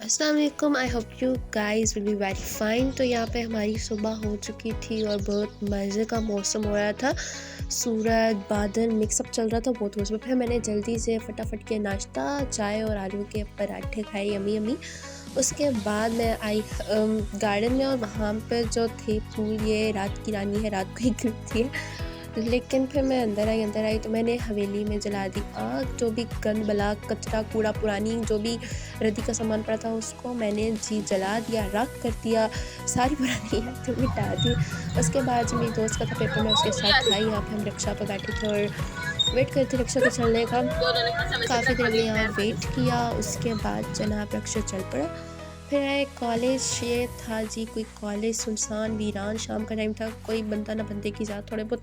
अस्सलाम वालेकुम। I hope you guys will be very fine. तो यहाँ पे हमारी सुबह हो चुकी थी और बहुत मज़े का मौसम हो रहा था। सूरज बादल मिक्सअप चल रहा था बहुत मौसम। फिर मैंने जल्दी से फटाफट के नाश्ता चाय और आलू के पराठे खाए यमी यमी। उसके बाद मैं आई गार्डन में और वहाँ पे जो थे फूल, ये रात की रानी है, रात को ही खिलती है। लेकिन फिर मैं अंदर आई तो मैंने हवेली में जला दी आग। जो भी गंद बला कचरा कूड़ा पुरानी जो भी रद्दी का सामान पड़ा था उसको मैंने जी जला दिया, राख कर दिया, सारी पुरानी यादें मिटा दी। उसके बाद जो मेरी दोस्त का था पेपर, मैं उसके साथ था। यहाँ पे हम रिक्शा पर बैठे थे और वेट करते रिक्शा के चलने का। काफ़ी देर हमने यहाँ वेट किया। उसके बाद जनाब रिक्शा चल पड़ा। फिर आए कॉलेज। ये था जी कोई कॉलेज सुनसान वीरान, शाम का टाइम था, कोई बंदा ना बंदे की ज़्यादा, थोड़े बहुत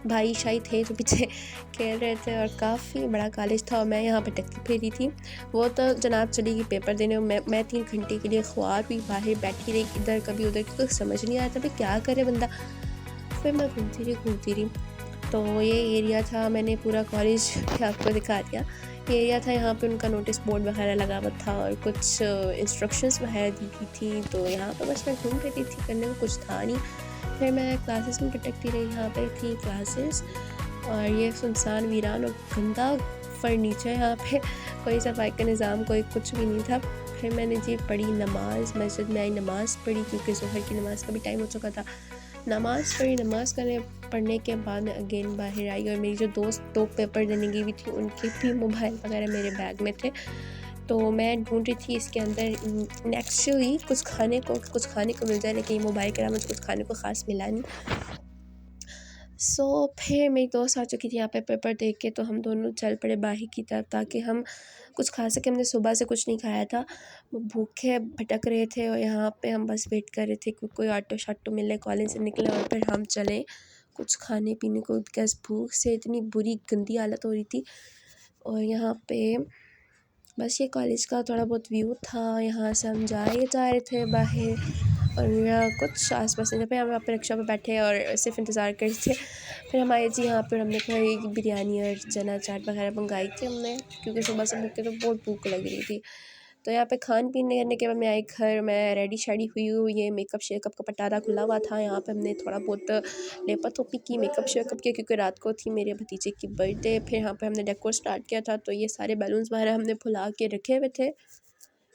भाई शाई थे जो पीछे खेल रहे थे और काफ़ी बड़ा कॉलेज था। और मैं यहाँ पे टक्की फेरी थी। वो तो जनाब चली गई पेपर देने और मैं 3 घंटे के लिए ख्वार भी बाहर बैठी रही, इधर कभी उधर, क्योंकि समझ नहीं आया था भाई क्या करे बंदा। फिर मैं घूमती रही। तो ये एरिया था, मैंने पूरा कॉलेज आपको दिखा दिया। ये एरिया था, यहाँ पे उनका नोटिस बोर्ड वगैरह लगा हुआ था और कुछ इंस्ट्रक्शंस वगैरह दी गई थी। तो यहाँ पे बस मैं घूम रही थी, करने को कुछ था नहीं। फिर मैं क्लासेस में भटकती रही। यहाँ पे थी क्लासेस और ये सुनसान वीरान और गंदा फर्नीचर। यहाँ पे कोई सफाई का निज़ाम, कोई कुछ भी नहीं था। फिर मैंने जी पढ़ी नमाज़, मस्जिद में आई, नमाज़ पढ़ी क्योंकि ज़ोहर की नमाज़ का भी टाइम हो चुका था। नमाज़ पढ़ी, नमाज़ पढ़ने के बाद मैं अगेन बाहर आई और मेरी जो दोस्त 2 पेपर देने गई हुई थी उनके भी मोबाइल वगैरह मेरे बैग में थे। तो मैं ढूंढ रही थी इसके अंदर नेक्चुअली कुछ खाने को मिल जाए, लेकिन मोबाइल के अलावा मुझे कुछ खाने को ख़ास मिला नहीं। फिर मेरी दोस्त आ चुकी थी यहाँ पे पेपर दे के, तो हम दोनों चल पड़े बाहर की तरफ ताकि हम कुछ खा सकें। हमने सुबह से कुछ नहीं खाया था, वो भूखे भटक रहे थे और यहाँ पे हम बस वेट कर रहे थे कि कोई ऑटो शाटो मिले, कॉलेज से निकले और फिर हम चलें कुछ खाने पीने को, बिकॉज़ भूख से इतनी बुरी गंदी हालत हो रही थी। और यहाँ पे बस ये कॉलेज का थोड़ा बहुत व्यू था। यहाँ से हम जा रहे थे बाहर और कुछ आस-पास नहीं था। फिर हम यहाँ पे रिक्शा पे बैठे और सिर्फ इंतज़ार कर रहे थे। फिर हम आए जी यहाँ पर, हमने कोई बिरयानी और चना चाट वगैरह मंगाई थी हमने, क्योंकि सुबह से भूखे तो बहुत भूख लग रही थी। तो यहाँ पे खान पीने करने के बाद मैं आई घर। मैं रेडी शेडी हुई हूँ, ये मेकअप शेकअप का पटारा खुला हुआ था। यहाँ पे हमने थोड़ा बहुत लेपा थोपी की, मेकअप शेकअप किया, क्योंकि रात को थी मेरे भतीजे की बर्थडे। फिर यहाँ पे हमने डेकोर स्टार्ट किया था, तो ये सारे बैलून्स वगैरह हमने फुला के रखे हुए थे।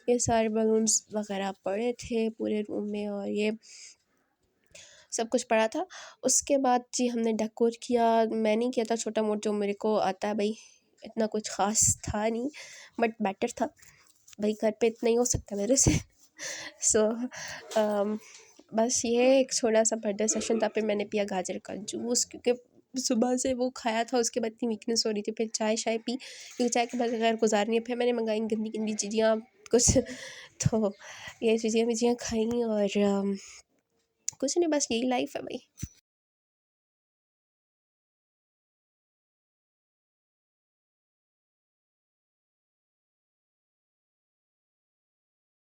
ये सारे बैलून्स वगैरह पड़े थे पूरे रूम में और ये सब कुछ पड़ा था। उसके बाद जी हमने डेकोर किया। मैंने किया था छोटा मोटा जो मेरे को आता है भाई, इतना कुछ ख़ास था नहीं बट बेटर था भाई, घर पे इतना ही हो सकता है मेरे से। सो बस ये एक छोटा सा बर्थडे सेशन था। फिर मैंने पिया गाजर का जूस, क्योंकि सुबह से वो खाया था, उसके बाद इतनी वीकनेस हो रही थी। फिर चाय शाय पी, क्योंकि चाय के बगैर गुजारनी है। फिर मैंने मंगाई गंदी गंदी चीज़ियाँ कुछ तो ये चीज़ियाँ खाई और कुछ नहीं, बस यही लाइफ है भाई।